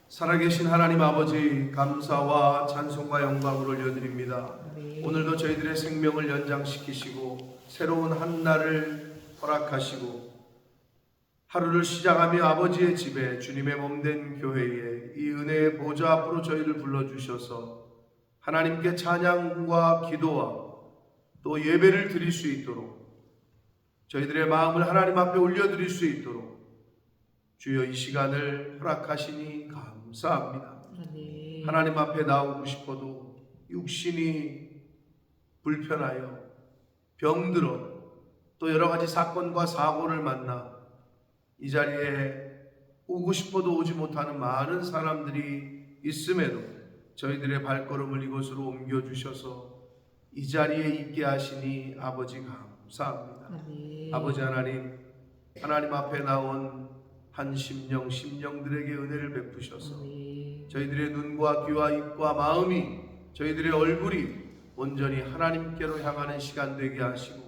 살아계신 하나님 아버지, 감사와 찬송과 영광을 올려드립니다. 네. 오늘도 저희들의 생명을 연장시키시고 새로운 한 날을 허락하시고 하루를 시작하며 아버지의 집에 주님의 몸된 교회에 이 은혜의 보좌 앞으로 저희를 불러주셔서 하나님께 찬양과 기도와 또 예배를 드릴 수 있도록 저희들의 마음을 하나님 앞에 올려드릴 수 있도록 주여 이 시간을 허락하시니 감사합니다. 네. 하나님 앞에 나오고 싶어도 육신이 불편하여 병들어 또 여러 가지 사건과 사고를 만나 이 자리에 오고 싶어도 오지 못하는 많은 사람들이 있음에도 저희들의 발걸음을 이곳으로 옮겨주셔서 이 자리에 있게 하시니 아버지 감사합니다. 네. 아버지 하나님 앞에 나온 한 심령들에게 은혜를 베푸셔서 네. 저희들의 눈과 귀와 입과 마음이 저희들의 얼굴이 온전히 하나님께로 향하는 시간 되게 하시고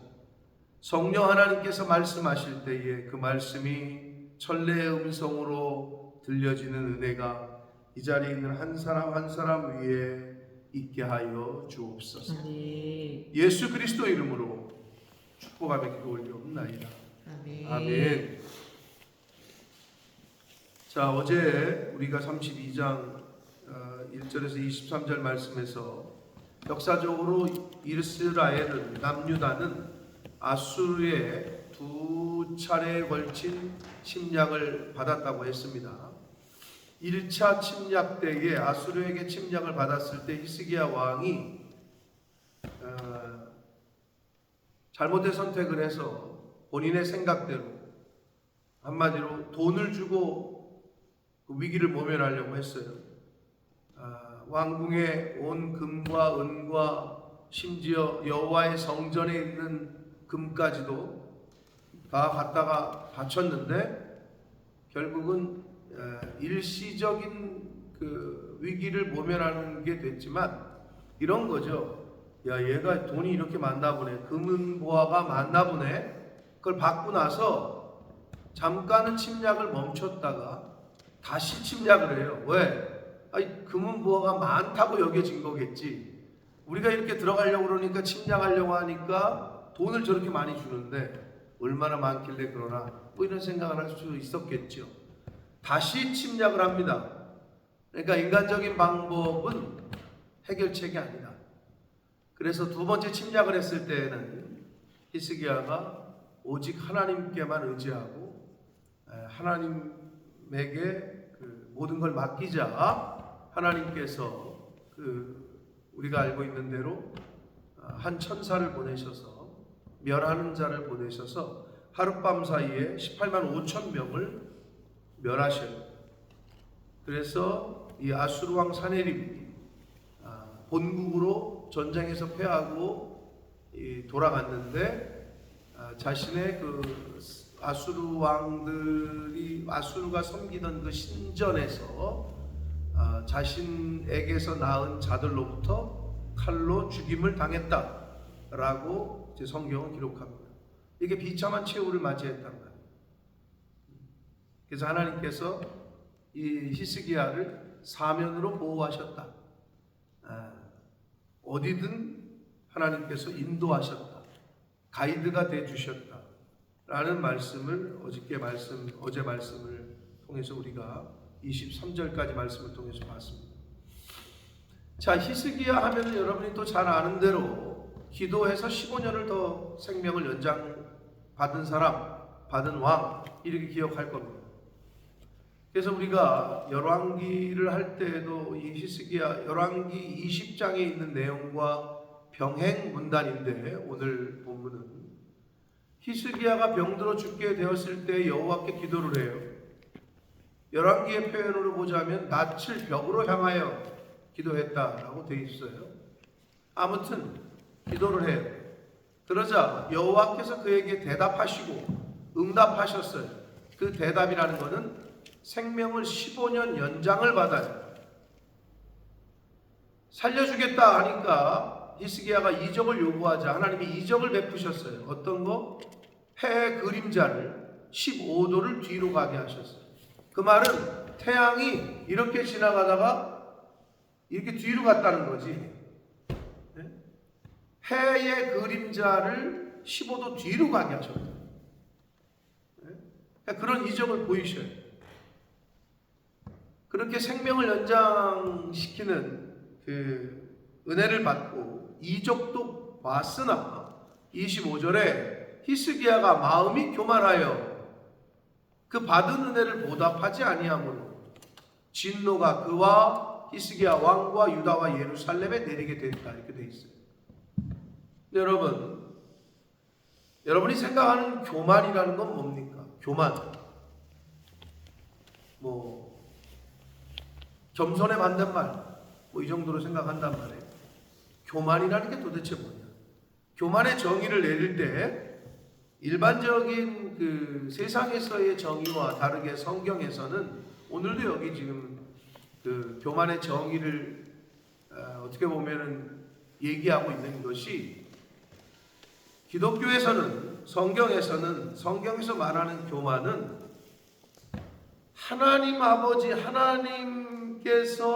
성령 하나님께서 말씀하실 때에 그 말씀이 천래의 음성으로 들려지는 은혜가 이 자리에 있는 한 사람 한 사람 위에 있게 하여 주옵소서. 네. 예수 그리스도 이름으로 축복하며 기도 올려옵나이다. 아멘. 자, 어제 우리가 32장 1절에서 23절 말씀에서 역사적으로 이스라엘은 남유다는 아수르의 두 차례에 걸친 침략을 받았다고 했습니다. 1차 침략 때에 아수르에게 침략을 받았을 때 히스기야 왕이 잘못된 선택을 해서 본인의 생각대로 한마디로 돈을 주고 그 위기를 모면하려고 했어요. 왕궁의 온 금과 은과 심지어 여호와의 성전에 있는 금까지도 다 갖다가 바쳤는데 결국은 일시적인 그 위기를 모면하는 게 됐지만 이런 거죠. 야, 얘가 돈이 이렇게 많나 보네. 금은보화가 많나 보네. 그걸 받고 나서 잠깐은 침략을 멈췄다가 다시 침략을 해요. 왜? 아니, 금은보화가 많다고 여겨진 거겠지. 우리가 이렇게 들어가려고 그러니까 침략하려고 하니까 돈을 저렇게 많이 주는데 얼마나 많길래 그러나 뭐 이런 생각을 할 수 있었겠죠. 다시 침략을 합니다. 그러니까 인간적인 방법은 해결책이 아니다. 그래서 두 번째 침략을 했을 때에는 히스기야가 오직 하나님께만 의지하고 하나님에게 그 모든 걸 맡기자 하나님께서 우리가 알고 있는 대로 한 천사를 보내셔서 멸하는 자를 보내셔서 하룻밤 사이에 18만 5천 명을 멸하셔요. 그래서 이 아수르 왕 사네립이 본국으로 전쟁에서 패하고 돌아갔는데 자신의 그 아수르 왕들이 아수르가 섬기던 그 신전에서 자신에게서 낳은 자들로부터 칼로 죽임을 당했다라고 제 성경은 기록합니다. 이게 비참한 최후를 맞이했단 말이에요. 그래서 하나님께서 이 히스기야를 사면으로 보호하셨다. 어디든 하나님께서 인도하셨다. 가이드가 돼 주셨다. 라는 말씀을 어제 말씀을 통해서 우리가 23절까지 말씀을 통해서 봤습니다. 자, 히스기야 하면은 여러분이 또 잘 아는 대로 기도해서 15년을 더 생명을 연장 받은 사람, 받은 왕 이렇게 기억할 겁니다. 그래서 우리가 열왕기를 할 때에도 이 히스기야 열왕기 20장에 있는 내용과 병행 문단인데 오늘 본문은 히스기야가 병들어 죽게 되었을 때 여호와께 기도를 해요. 열왕기의 표현으로 보자면 낯을 벽으로 향하여 기도했다라고 되어 있어요. 아무튼 기도를 해요. 그러자 여호와께서 그에게 대답하시고 응답하셨어요. 그 대답이라는 것은 생명을 15년 연장을 받아요. 살려주겠다 하니까 히스기야가 이적을 요구하자 하나님이 이적을 베푸셨어요. 어떤 거? 해의 그림자를 15도를 뒤로 가게 하셨어요. 그 말은 태양이 이렇게 지나가다가 이렇게 뒤로 갔다는 거지. 해의 그림자를 15도 뒤로 가게 하셨다. 그런 이적을 보이셔요. 그렇게 생명을 연장시키는 그 은혜를 받고 이적도 봤으나 25절에 히스기야가 마음이 교만하여 그 받은 은혜를 보답하지 아니하므로 진노가 그와 히스기야 왕과 유다와 예루살렘에 내리게 됐다. 이렇게 돼 있어요. 여러분이 생각하는 교만이라는 건 뭡니까? 교만. 겸손에 맞는 말. 이 정도로 생각한단 말이에요. 교만이라는 게 도대체 뭐냐? 교만의 정의를 내릴 때 일반적인 그 세상에서의 정의와 다르게 성경에서는 오늘도 여기 지금 그 교만의 정의를 어떻게 보면은 얘기하고 있는 것이 기독교에서는 성경에서 말하는 교만은 하나님 아버지 하나님께서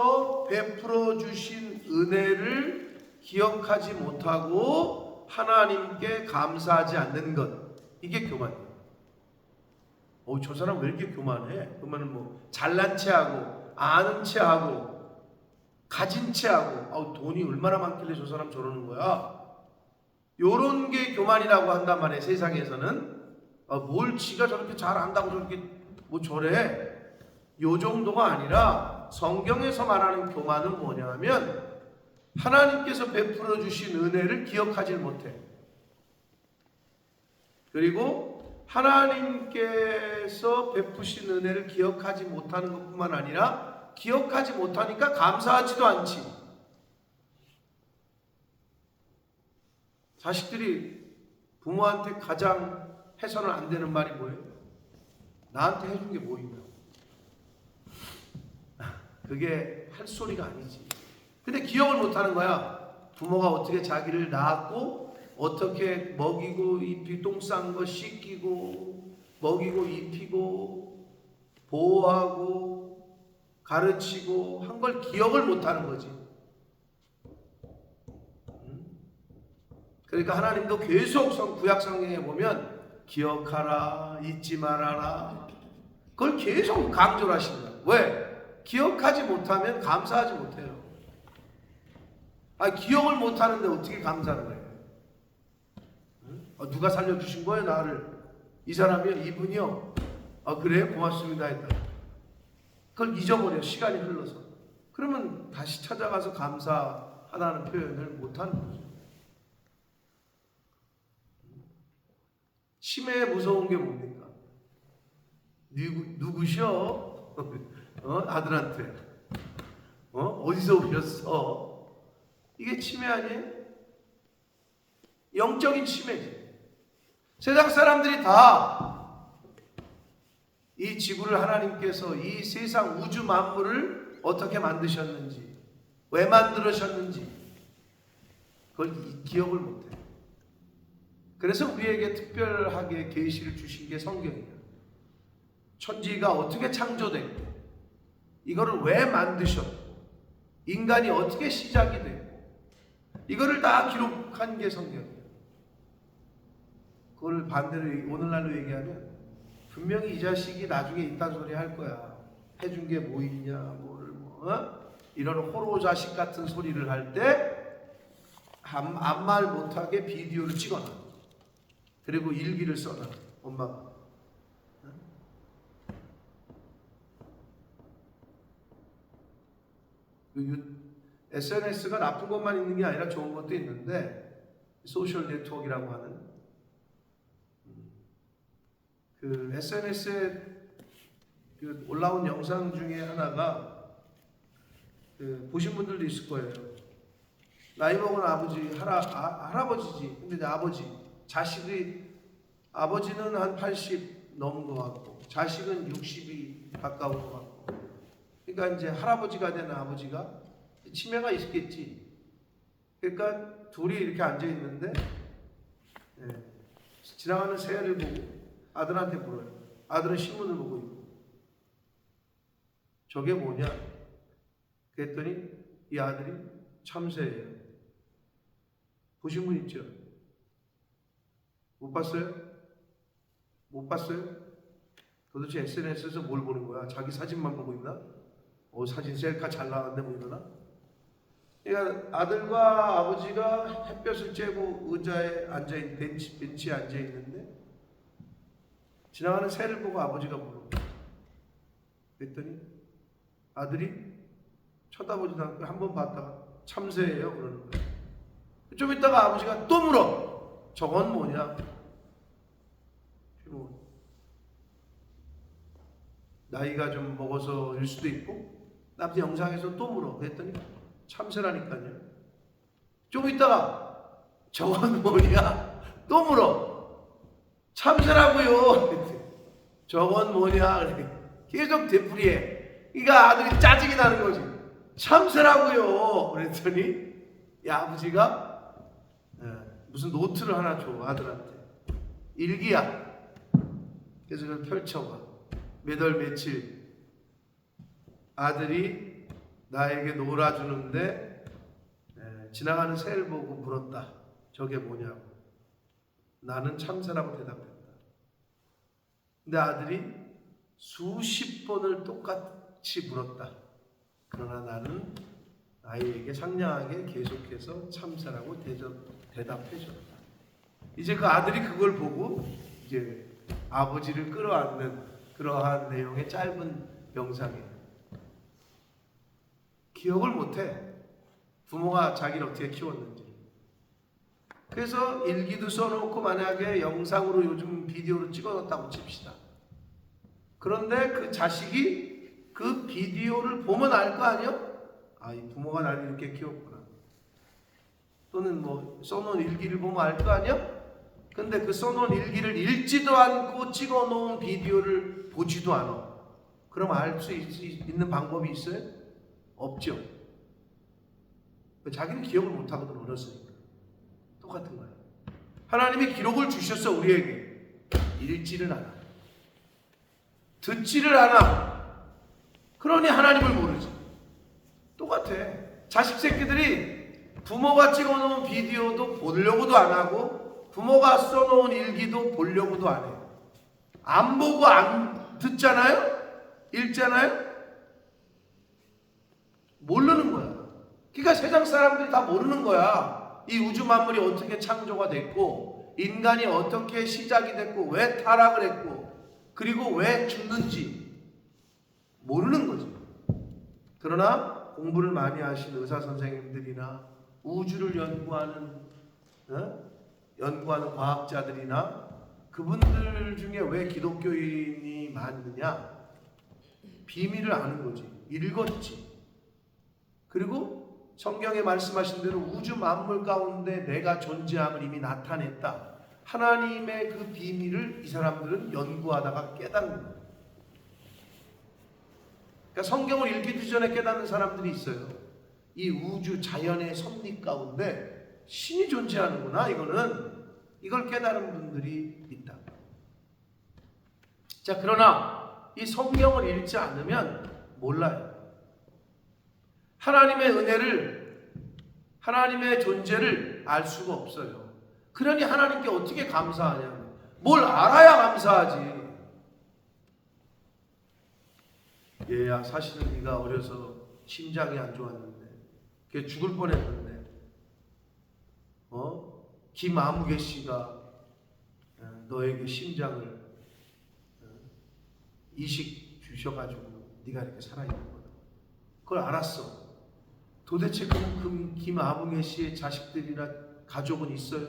베풀어 주신 은혜를 기억하지 못하고 하나님께 감사하지 않는 것, 이게 교만이에요. 저 사람 왜 이렇게 교만해? 그러면 잘난 체하고 아는 체하고 가진 체하고 돈이 얼마나 많길래 저 사람 저러는 거야? 요런 게 교만이라고 한단 말이에요. 세상에서는 뭘 지가 저렇게 잘 안다고 저렇게 저래? 요 정도가 아니라 성경에서 말하는 교만은 뭐냐면 하나님께서 베풀어 주신 은혜를 기억하지 못해. 그리고 하나님께서 베푸신 은혜를 기억하지 못하는 것뿐만 아니라 기억하지 못하니까 감사하지도 않지. 자식들이 부모한테 가장 해서는 안 되는 말이 뭐예요? 나한테 해준 게 뭐 있나? 그게 할 소리가 아니지. 근데 기억을 못하는 거야. 부모가 어떻게 자기를 낳았고 어떻게 먹이고 입히고 똥 싼 거 씻기고 먹이고 입히고 보호하고 가르치고 한 걸 기억을 못하는 거지. 그러니까 하나님도 계속 구약 성경에 보면 기억하라, 잊지 말아라, 그걸 계속 강조를 하십니다. 왜? 기억하지 못하면 감사하지 못해요. 기억을 못하는데 어떻게 감사를 해요? 누가 살려주신 거예요 나를? 이 사람이요? 이분이요? 그래요? 고맙습니다 했다. 그걸 잊어버려, 시간이 흘러서. 그러면 다시 찾아가서 감사하다는 표현을 못하는 거죠. 치매에 무서운 게 뭡니까? 누구셔? 아들한테 어디서 오셨어? 이게 치매 아니에요? 영적인 치매지. 세상 사람들이 다 이 지구를 하나님께서 이 세상 우주 만물을 어떻게 만드셨는지, 왜 만들으셨는지 그걸 기억을 못해. 그래서 우리에게 특별하게 계시를 주신 게 성경이에요. 천지가 어떻게 창조됐고, 이거를 왜 만드셨고, 인간이 어떻게 시작이 됐고, 이거를 다 기록한 게 성경이에요. 그걸 반대로 오늘날로 얘기하면 분명히 이 자식이 나중에 이딴 소리 할 거야. 해준 게 뭐 있냐, 이런 호로 자식 같은 소리를 할 때 아무 말 못하게 비디오를 찍어놔. 그리고 일기를 써놔. 엄마가. SNS가 나쁜 것만 있는 게 아니라 좋은 것도 있는데, 소셜 네트워크라고 하는 그 SNS에 그 올라온 영상 중에 하나가 보신 분들도 있을 거예요. 나이 먹은 아버지, 할아버지지. 근데 이제 아버지는 한 80 넘은 것 같고, 자식은 60이 가까운 것 같고. 그러니까 이제 할아버지가 된 아버지가 치매가 있겠지. 그러니까 둘이 이렇게 앉아 있는데, 지나가는 새를 보고 아들한테 물어요. 아들은 신문을 보고 있고. 저게 뭐냐? 그랬더니 이 아들이 참새예요. 보신 분 있죠? 못 봤어요? 못 봤어요? 도대체 SNS에서 뭘 보는 거야? 자기 사진만 보고 있나? 사진 셀카 잘 나왔네 뭐 이러나? 그러니까 아들과 아버지가 햇볕을 쬐고 의자에 앉아있는 벤치에 앉아있는데 지나가는 새를 보고 아버지가 물어. 그랬더니 아들이 쳐다보지도 않고 한 번 봤다가 참새예요 그러는 거야. 좀 있다가 아버지가 또 물어. 저건 뭐냐? 나이가 좀 먹어서일 수도 있고 나도 영상에서 또 물어. 그랬더니 참새라니까요. 좀 있다가 저건 뭐냐? 또 물어. 참새라고요. 저건 뭐냐? 계속 되풀이해. 그러니까 아들이 짜증이 나는 거지. 참새라고요. 그랬더니 이 아버지가 무슨 노트를 하나 줘 아들한테. 일기야. 그래서 그걸 펼쳐봐. 몇 월 며칠 아들이 나에게 놀아주는데 지나가는 새를 보고 물었다. 저게 뭐냐고. 나는 참새라고 대답했다. 근데 아들이 수십 번을 똑같이 물었다. 그러나 나는 아이에게 상냥하게 계속해서 참새라고 대답해줬다. 이제 그 아들이 그걸 보고 이제 아버지를 끌어안는 그러한 내용의 짧은 영상이에요. 기억을 못해. 부모가 자기를 어떻게 키웠는지. 그래서 일기도 써놓고 만약에 영상으로 요즘 비디오로 찍어놨다고 칩시다. 그런데 그 자식이 그 비디오를 보면 알 거 아니야? 이 부모가 나를 이렇게 키웠구나. 또는 뭐 써놓은 일기를 보면 알 거 아니야? 근데 그 써놓은 일기를 읽지도 않고 찍어놓은 비디오를 보지도 않아. 그럼 알 수 있는 방법이 있어요? 없죠. 자기는 기억을 못하거든 어렸으니까. 똑같은 거야. 하나님이 기록을 주셨어 우리에게. 읽지를 않아. 듣지를 않아. 그러니 하나님을 모르지. 똑같아. 자식 새끼들이 부모가 찍어놓은 비디오도 보려고도 안 하고 부모가 써놓은 일기도 보려고도 안 해요. 안 보고 안 듣잖아요? 읽잖아요? 모르는 거야. 그러니까 세상 사람들이 다 모르는 거야. 이 우주 만물이 어떻게 창조가 됐고 인간이 어떻게 시작이 됐고 왜 타락을 했고 그리고 왜 죽는지 모르는 거지. 그러나 공부를 많이 하신 의사 선생님들이나 우주를 연구하는 과학자들이나 그분들 중에 왜 기독교인이 많느냐? 비밀을 아는 거지. 읽었지. 그리고 성경에 말씀하신 대로 우주 만물 가운데 내가 존재함을 이미 나타냈다. 하나님의 그 비밀을 이 사람들은 연구하다가 깨닫는 거예요. 그러니까 성경을 읽기도 전에 깨닫는 사람들이 있어요. 이 우주 자연의 섭리 가운데 신이 존재하는구나. 이걸 깨달은 분들이 있다. 자, 그러나 이 성경을 읽지 않으면 몰라요. 하나님의 은혜를, 하나님의 존재를 알 수가 없어요. 그러니 하나님께 어떻게 감사하냐고. 뭘 알아야 감사하지. 얘야, 사실은 네가 어려서 심장이 안 좋았는데, 걔 죽을 뻔했는데, 김아무개 씨가 너에게 심장을 이식 주셔가지고 네가 이렇게 살아있는 거야. 그걸 알았어. 도대체 그럼 김아무개 씨의 자식들이나 가족은 있어요?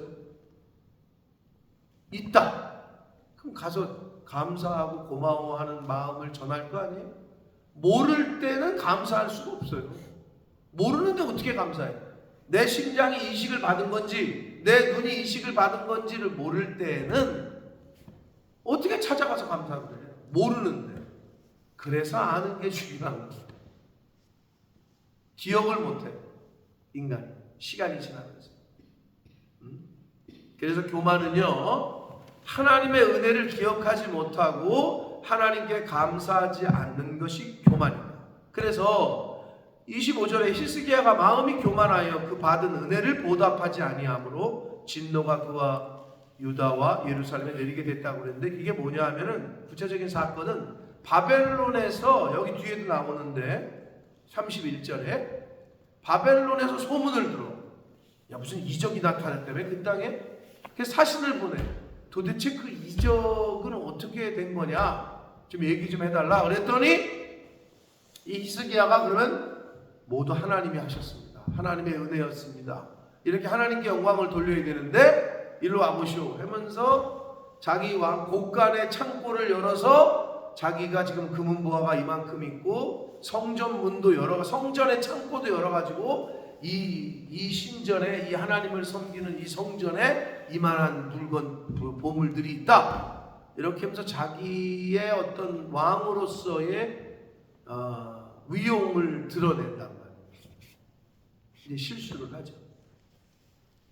있다. 그럼 가서 감사하고 고마워하는 마음을 전할 거 아니에요? 모를 때는 감사할 수가 없어요. 모르는데 어떻게 감사해? 내 심장이 이식을 받은 건지 내 눈이 이식을 받은 건지를 모를 때는 어떻게 찾아가서 감사를 해요? 모르는데. 그래서 아는 게 중요한 거예요. 기억을 못해. 인간이. 시간이 지나면서. 그래서 교만은요, 하나님의 은혜를 기억하지 못하고 하나님께 감사하지 않는 것이 교만입니다. 그래서 25절에 히스기야가 마음이 교만하여 그 받은 은혜를 보답하지 아니하므로 진노가 그와 유다와 예루살렘에 내리게 됐다고 그랬는데, 이게 뭐냐 하면은 구체적인 사건은 바벨론에서, 여기 뒤에도 나오는데 31절에 바벨론에서 소문을 들어. 야, 무슨 이적이 나타났다며 그 땅에? 그래서 사신을 보내. 도대체 그 이적은 어떻게 된 거냐? 좀 얘기 좀 해달라. 그랬더니 이 히스기야가 그러면 모두 하나님이 하셨습니다. 하나님의 은혜였습니다. 이렇게 하나님께 영광을 돌려야 되는데, 일로 와보시오 하면서 자기 왕 곳간의 창고를 열어서 자기가 지금 금은보화가 이만큼 있고 성전 문도 성전의 창고도 열어가지고 이 신전에, 이 하나님을 섬기는 이 성전에 이만한 물건, 보물들이 있다. 이렇게 하면서 자기의 어떤 왕으로서의 위용을 드러낸단 말이에요. 이제 실수를 하죠.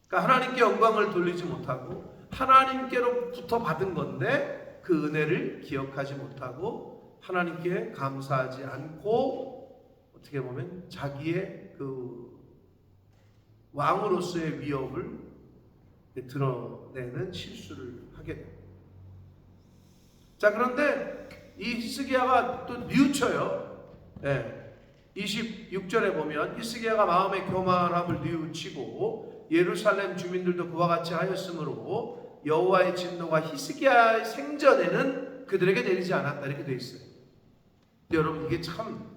그러니까 하나님께 영광을 돌리지 못하고 하나님께로부터 받은 건데 그 은혜를 기억하지 못하고 하나님께 감사하지 않고 어떻게 보면 자기의 그 왕으로서의 위협을 드러내는 실수를 하게 됩니다. 자, 그런데 이 히스기야가 또 뉘우쳐요. 26절에 보면 히스기야가 마음의 교만함을 뉘우치고 예루살렘 주민들도 그와 같이 하였으므로 여호와의 진노가 히스기야의 생전에는 그들에게 내리지 않았다, 이렇게 되어 있어요. 근데 여러분, 이게 참,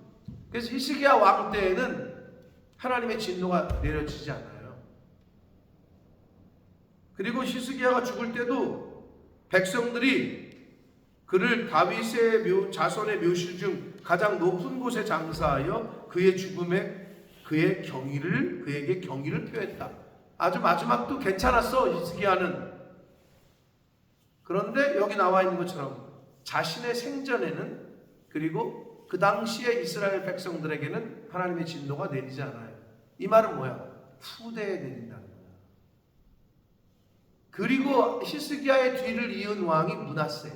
그래서 히스기야 왕 때에는 하나님의 진노가 내려지지 않아요. 그리고 히스기야가 죽을 때도 백성들이 그를 다윗의 자손의 묘실 중 가장 높은 곳에 장사하여 그의 죽음에 그에게 경의를 표했다. 아주 마지막도 괜찮았어, 히스기야는. 그런데 여기 나와 있는 것처럼 자신의 생전에는, 그리고 그 당시에 이스라엘 백성들에게는 하나님의 진노가 내리지 않아요. 이 말은 뭐야? 후대에 내린다는 거야. 그리고 히스기야의 뒤를 이은 왕이 므낫세야.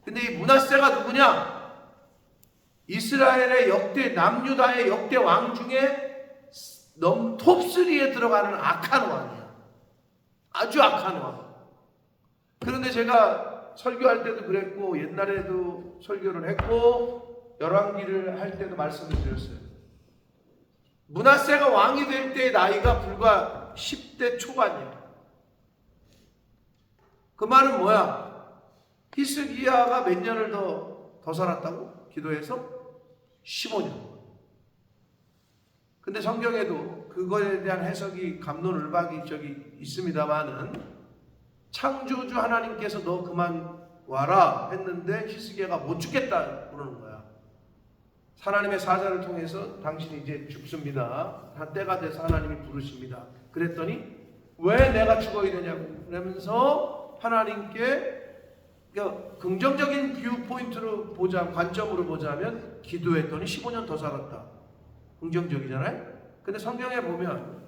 근데 이 므낫세가 누구냐? 이스라엘의 역대, 남유다의 역대 왕 중에 톱3에 들어가는 악한 왕이야. 아주 악한 왕. 그런데 제가 설교할 때도 그랬고 옛날에도 설교를 했고 열왕기를 할 때도 말씀을 드렸어요. 므낫세가 왕이 될 때의 나이가 불과 10대 초반이야. 그 말은 뭐야? 히스기야가 몇 년을 더 살았다고? 기도해서 15년. 근데 성경에도 그거에 대한 해석이 갑론을박이 있습니다만은, 창조주 하나님께서 너 그만 와라 했는데 히스기야가 못 죽겠다 그러는 거야. 하나님의 사자를 통해서 당신이 이제 죽습니다. 다 때가 돼서 하나님이 부르십니다. 그랬더니 왜 내가 죽어야 되냐고 그러면서 하나님께, 그러니까 긍정적인 뷰 포인트로 관점으로 보자면 기도했더니 15년 더 살았다. 긍정적이잖아요. 근데 성경에 보면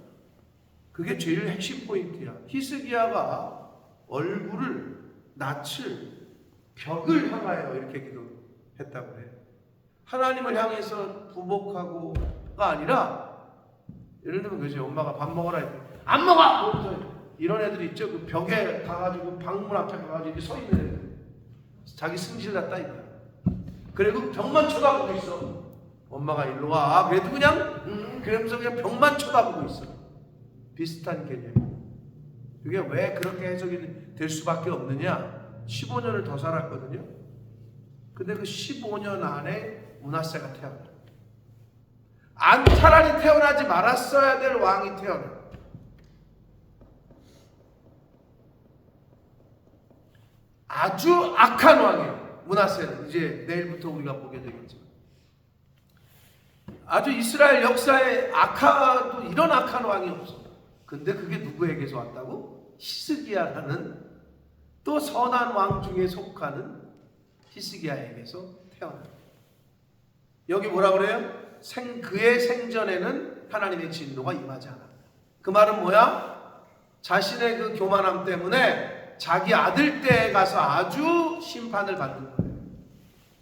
그게 제일 핵심 포인트야. 히스기야가 얼굴을, 낯을 벽을 향하여 이렇게 기도했다고 해요. 하나님을 향해서 부복하고가 아니라, 예를 들면 그지, 엄마가 밥 먹어라 했더니 안 먹어! 이런 애들 있죠. 그 벽에 가가지고 방문 앞에 가가지고 이렇게 서 있는 애들. 자기 승질 났다 이거야. 그리고 벽만 쳐다보고 있어. 엄마가 일로 와. 그래도 그냥 그러면서 그냥 벽만 쳐다보고 있어. 비슷한 개념. 그게 왜 그렇게 해석이 될 수밖에 없느냐? 15년을 더 살았거든요. 근데 그 15년 안에 므낫세가 태어나. 차라리 태어나지 말았어야 될 왕이 태어나. 아주 악한 왕이에요. 므낫세는 이제 내일부터 우리가 보게 되겠지만, 아주 이스라엘 역사에 악하도 이런 악한 왕이 없어. 근데 그게 누구에게서 왔다고? 히스기야라는 또 선한 왕 중에 속하는 히스기야에게서 태어나. 여기 뭐라 그래요? 그의 생전에는 하나님의 진노가 임하지 않았다. 그 말은 뭐야? 자신의 그 교만함 때문에 자기 아들 때에 가서 아주 심판을 받는 거예요.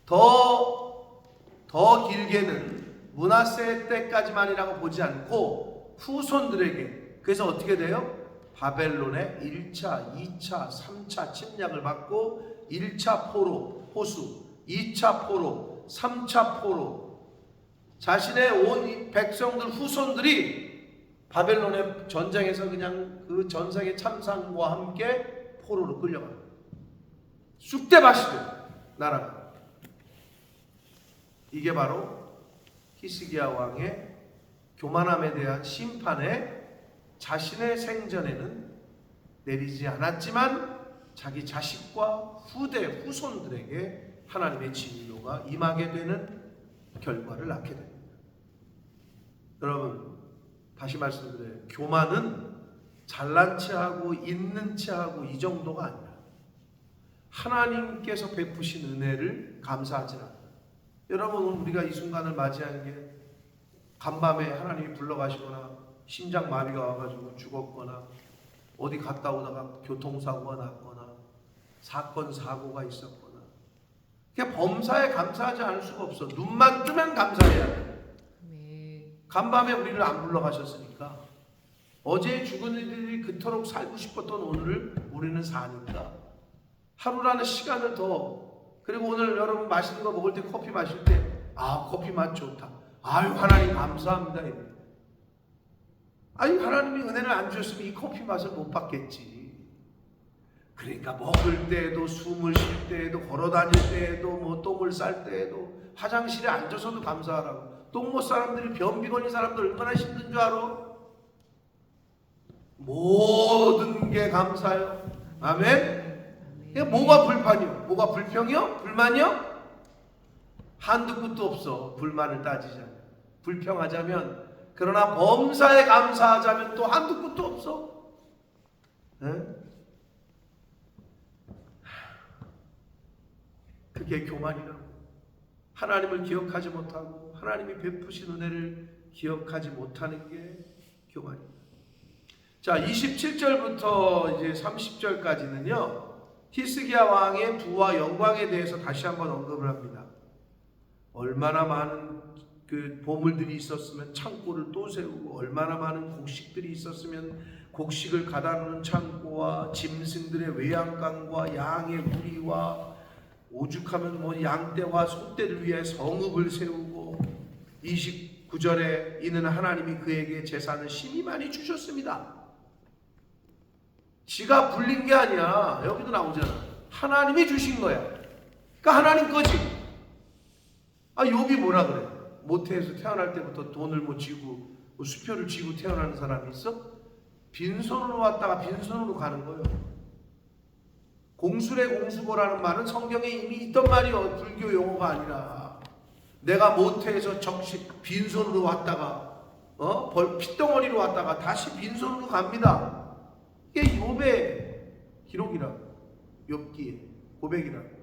더 더 길게는 므낫세 때까지만이라고 보지 않고 후손들에게, 그래서 어떻게 돼요? 바벨론의 1차, 2차, 3차 침략을 받고 1차 포로, 포수, 2차 포로, 3차 포로, 자신의 온 백성들 후손들이 바벨론의 전쟁에서 그냥 그 전쟁의 참상과 함께 포로로 끌려가요. 쑥대밭이 돼요, 나라가. 이게 바로 히스기야 왕의 교만함에 대한 심판에 자신의 생전에는 내리지 않았지만 자기 자식과 후손들에게 하나님의 진노가 임하게 되는 결과를 낳게 됩니다. 여러분, 다시 말씀드려요. 교만은 잘난 체하고 있는 체하고 이 정도가 아니라 하나님께서 베푸신 은혜를 감사하지 않아요. 여러분, 우리가 이 순간을 맞이하는 게 간밤에 하나님이 불러가시거나 심장마비가 와가지고 죽었거나 어디 갔다 오다가 교통사고가 났거나 사건 사고가 있었거나, 그냥 범사에 감사하지 않을 수가 없어. 눈만 뜨면 감사해야 돼. 간밤에 우리를 안 불러가셨으니까, 어제 죽은 이들이 그토록 살고 싶었던 오늘을 우리는 사니까 하루라는 시간을 더, 그리고 오늘 여러분 맛있는 거 먹을 때, 커피 마실 때, 커피 맛 좋다, 아유 하나님 감사합니다. 아니, 하나님이 은혜를 안 주셨으면 이 커피 맛을 못 받겠지. 그러니까 먹을 때에도, 숨을 쉴 때에도, 걸어 다닐 때에도, 뭐 똥을 쌀 때에도, 화장실에 앉아서도 감사하라고. 똥못 사람들이, 변비 걸린 사람들 얼마나 힘든 줄 알아? 모든 게 감사해요. 아멘. 이게 뭐가 불판이요? 뭐가 불평이요? 불만이요? 한두 끝도 없어. 불만을 따지자면, 불평하자면. 그러나 범사에 감사하자면 또 한두 끝도 없어. 네? 그게 교만이라고. 하나님을 기억하지 못하고 하나님이 베푸신 은혜를 기억하지 못하는 게 교만입니다. 자, 27절부터 이제 30절까지는요, 히스기야 왕의 부와 영광에 대해서 다시 한번 언급을 합니다. 얼마나 많은 그 보물들이 있었으면 창고를 또 세우고, 얼마나 많은 곡식들이 있었으면 곡식을 가다 놓는 창고와 짐승들의 외양간과 양의 우리와 오죽하면 뭐 양떼와 소떼를 위해 성읍을 세우고, 29절에 이는 하나님이 그에게 재산을 심히 많이 주셨습니다. 지가 불린 게 아니야. 여기도 나오잖아. 하나님이 주신 거야. 그러니까 하나님 거지. 욥이 뭐라 그래? 모태에서 태어날 때부터 돈을 뭐 쥐고 뭐 수표를 쥐고 태어나는 사람이 있어? 빈손으로 왔다가 빈손으로 가는 거예요. 공술의 공수고라는 말은 성경에 이미 있던 말이요, 불교 용어가 아니라. 내가 모태에서 빈손으로 왔다가 핏덩어리로 왔다가 다시 빈손으로 갑니다. 이게 욥의 기록이라고, 욥기의 고백이라고.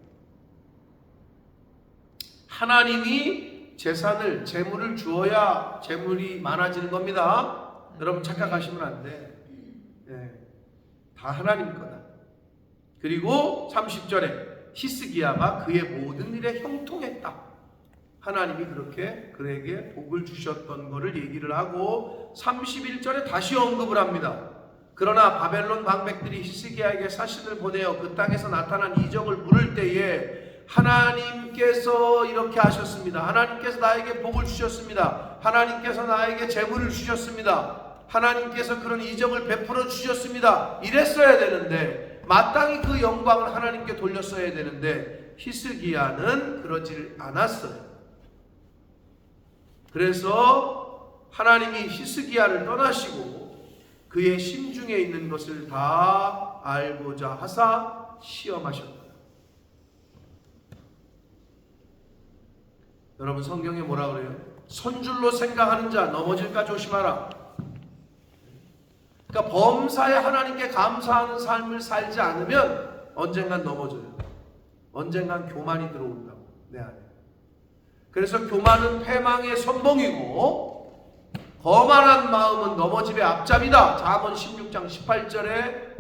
하나님이 재물을 주어야 재물이 많아지는 겁니다. 여러분 착각하시면 안 돼. 네. 다 하나님 거다. 그리고 30절에 히스기야가 그의 모든 일에 형통했다. 하나님이 그렇게 그에게 복을 주셨던 것을 얘기를 하고 31절에 다시 언급을 합니다. 그러나 바벨론 방백들이 히스기야에게 사신을 보내어 그 땅에서 나타난 이적을 물을 때에 하나님께서 이렇게 하셨습니다. 하나님께서 나에게 복을 주셨습니다. 하나님께서 나에게 재물을 주셨습니다. 하나님께서 그런 이적을 베풀어 주셨습니다. 이랬어야 되는데, 마땅히 그 영광을 하나님께 돌렸어야 되는데 히스기야는 그러질 않았어요. 그래서 하나님이 히스기야를 떠나시고 그의 심중에 있는 것을 다 알고자 하사 시험하셨다. 여러분, 성경에 뭐라 그래요? 선줄로 생각하는 자 넘어질까 조심하라. 그러니까 범사에 하나님께 감사하는 삶을 살지 않으면 언젠간 넘어져요. 언젠간 교만이 들어온다고, 내 안에. 그래서 교만은 패망의 선봉이고 거만한 마음은 넘어짐의 앞잡이다. 잠언 16장 18절에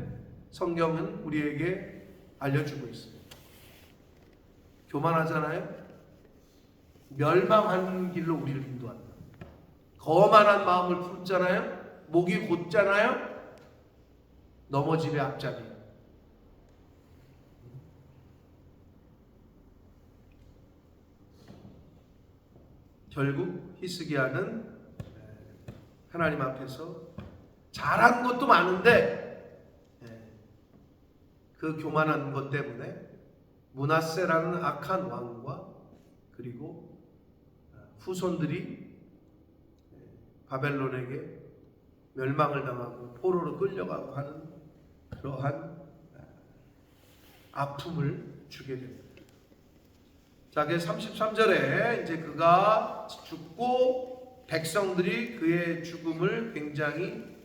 성경은 우리에게 알려주고 있어요. 교만하잖아요. 멸망하는 길로 우리를 인도한다. 거만한 마음을 품잖아요. 목이 곧잖아요. 넘어짐의 앞잡이. 결국 히스기야는 하나님 앞에서 잘한 것도 많은데 그 교만한 것 때문에 므낫세라는 악한 왕과 그리고 후손들이 바벨론에게 멸망을 당하고 포로로 끌려가고 하는 그러한 아픔을 주게 됩니다. 자, 그 33절에 이제 그가 죽고 백성들이 그의 죽음을 굉장히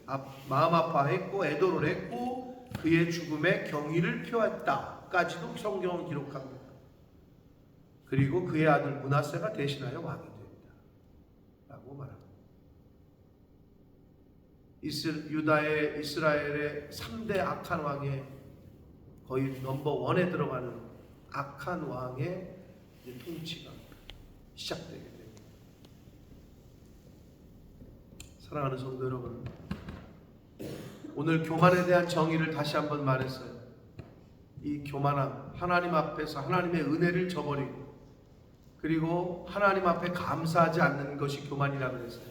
마음 아파했고 애도를 했고 그의 죽음에 경의를 표했다까지도 성경은 기록합니다. 그리고 그의 아들 므낫세가 대신하여 왕이 된다 라고 말합니다. 유다의 이스라엘의 3대 악한 왕의 거의 넘버 원에 들어가는 악한 왕의 통치가 시작되게 됩니다. 사랑하는 성도 여러분, 오늘 교만에 대한 정의를 다시 한번 말했어요. 이 교만함, 하나님 앞에서 하나님의 은혜를 저버리고 그리고 하나님 앞에 감사하지 않는 것이 교만이라고 했어요.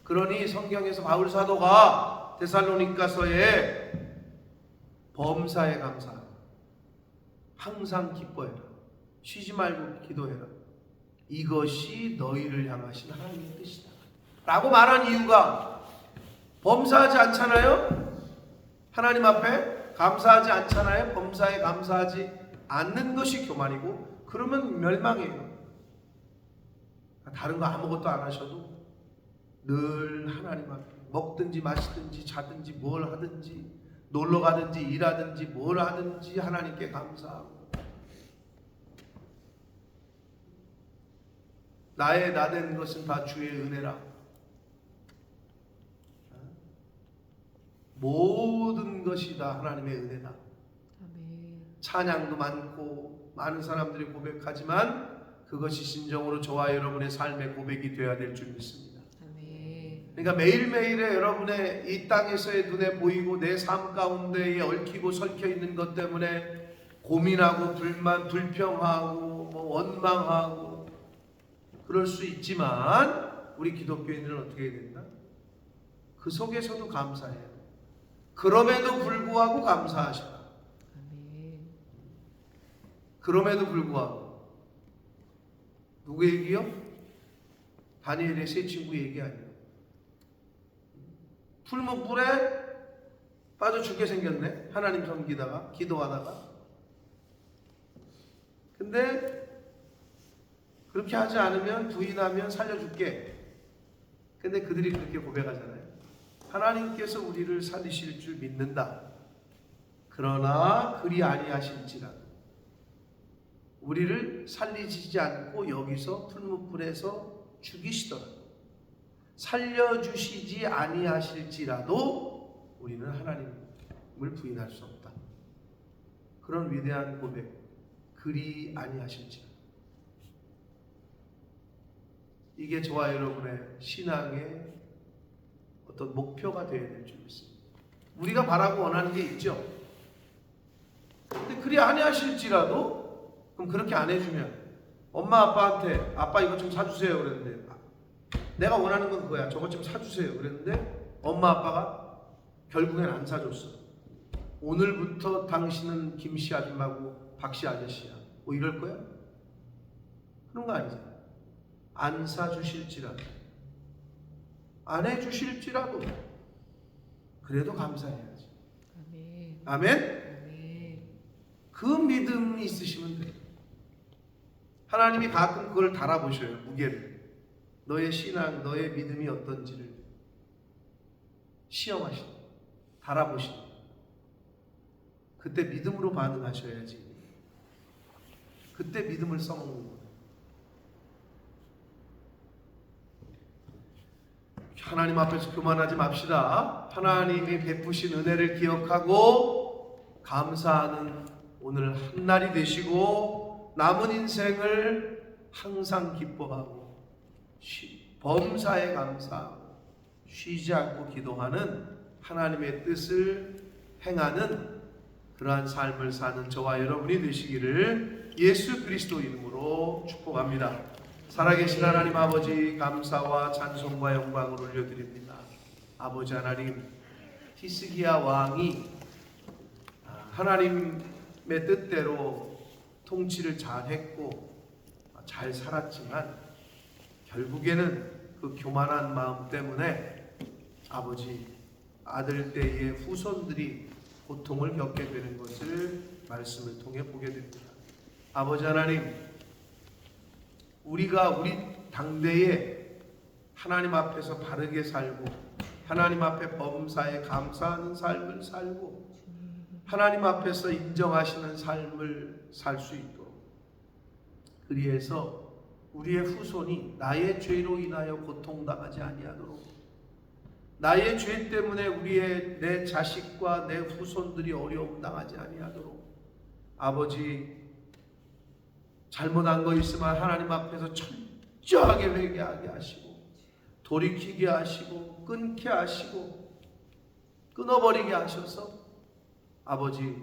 그러니 성경에서 바울 사도가 데살로니가서에 범사에 감사하라, 항상 기뻐해라, 쉬지 말고 기도해라, 이것이 너희를 향하신 하나님의 뜻이다 라고 말한 이유가 범사하지 않잖아요. 하나님 앞에 감사하지 않잖아요. 범사에 감사하지 않는 것이 교만이고 그러면 멸망이에요. 다른 거 아무것도 안 하셔도 늘 하나님 앞에 먹든지 마시든지 자든지 뭘 하든지 놀러 가든지 일하든지 뭘 하든지 하나님께 감사하고 나의 나된 것은 다 주의 은혜라. 모든 것이 다 하나님의 은혜다. 아멘. 찬양도 많고 많은 사람들이 고백하지만 그것이 진정으로 저와 여러분의 삶의 고백이 되어야 될 줄 믿습니다. 아멘. 그러니까 매일매일의 여러분의 이 땅에서의 눈에 보이고 내 삶 가운데에 얽히고 설켜 있는 것 때문에 고민하고 불만, 불평하고 원망하고 그럴 수 있지만 우리 기독교인들은 어떻게 해야 된다? 그 속에서도 감사해요. 그럼에도 불구하고 감사하셔라. 그럼에도 불구하고 누구 얘기요? 다니엘의 세 친구 얘기 아니에요. 풀무불에 빠져 죽게 생겼네. 하나님 섬기다가 기도하다가. 근데 그렇게 하지 않으면 부인하면 살려줄게. 근데 그들이 그렇게 고백하잖아요. 하나님께서 우리를 살리실 줄 믿는다. 그러나 그리 아니하실지라도 우리를 살리시지 않고 여기서 풀무불에서 죽이시더라도 살려주시지 아니하실지라도 우리는 하나님을 부인할 수 없다. 그런 위대한 고백. 그리 아니하실지라도. 이게 저와 여러분의 신앙의 어떤 목표가 되어야 될 줄 믿습니다. 우리가 바라고 원하는 게 있죠. 근데 그리 아니하실지라도 그럼 그렇게 안 해주면 엄마 아빠한테 아빠 이거 좀 사주세요 그랬는데 내가 원하는 건 그거야. 저거 좀 사주세요 그랬는데 엄마 아빠가 결국엔 안 사줬어. 오늘부터 당신은 김씨 아줌마고 박씨 아저씨야. 뭐 이럴 거야? 그런 거 아니잖아. 안 사주실지라도 안 해주실지라도 그래도 감사해야지. 아멘. 아멘? 아멘. 그 믿음이 있으시면 돼요. 하나님이 가끔 그걸 달아보셔요. 무게를. 너의 신앙, 너의 믿음이 어떤지를 시험하시고 달아보시고 그때 믿음으로 반응하셔야지. 그때 믿음을 써먹는 거예요. 하나님 앞에서 교만하지 맙시다. 하나님이 베푸신 은혜를 기억하고 감사하는 오늘 한날이 되시고 남은 인생을 항상 기뻐하고 범사에 감사하고 쉬지 않고 기도하는 하나님의 뜻을 행하는 그러한 삶을 사는 저와 여러분이 되시기를 예수 그리스도 이름으로 축복합니다. 살아계신 하나님 아버지, 감사와 찬송과 영광을 올려드립니다. 아버지 하나님, 히스기야 왕이 하나님의 뜻대로 통치를 잘했고 잘 살았지만 결국에는 그 교만한 마음 때문에 아버지, 아들 때의 후손들이 고통을 겪게 되는 것을 말씀을 통해 보게 됩니다. 아버지 하나님, 우리가 우리 당대에 하나님 앞에서 바르게 살고 하나님 앞에 범사에 감사하는 삶을 살고 하나님 앞에서 인정하시는 삶을 살 수 있도록, 그리해서 우리의 후손이 나의 죄로 인하여 고통당하지 아니하도록, 나의 죄 때문에 내 자식과 내 후손들이 어려움 당하지 아니하도록, 아버지, 잘못한 거 있으면 하나님 앞에서 철저하게 회개하게 하시고 돌이키게 하시고 끊게 하시고 끊어버리게 하셔서 아버지,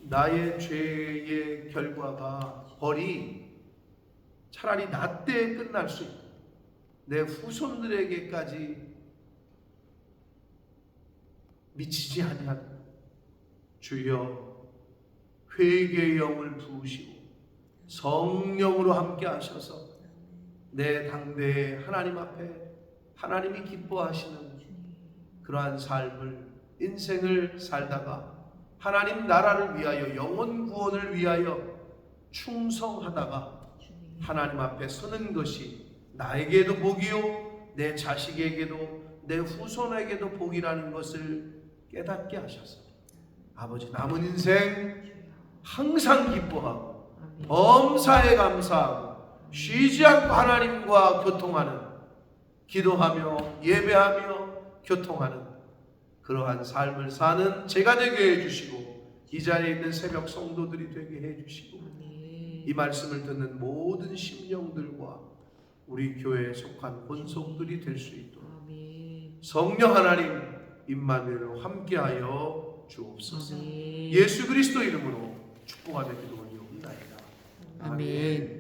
나의 죄의 결과가 벌이 차라리 나 때에 끝날 수 있고 내 후손들에게까지 미치지 아니하도록 주여 회개의 영을 부으시고 성령으로 함께 하셔서 내 당대에 하나님 앞에 하나님이 기뻐하시는 그러한 삶을, 인생을 살다가 하나님 나라를 위하여, 영혼 구원을 위하여 충성하다가 하나님 앞에 서는 것이 나에게도 복이요 내 자식에게도 내 후손에게도 복이라는 것을 깨닫게 하셔서 아버지, 남은 인생 항상 기뻐하고 범사에 감사하고 쉬지 않고 하나님과 교통하는, 기도하며 예배하며 교통하는 그러한 삶을 사는 제가 되게 해주시고 이 자리에 있는 새벽 성도들이 되게 해주시고 이 말씀을 듣는 모든 심령들과 우리 교회에 속한 본속들이 될 수 있도록 성령 하나님 임마누엘로 함께하여 주옵소서. 예수 그리스도 이름으로 축복하며 기도하옵나이다. 아멘.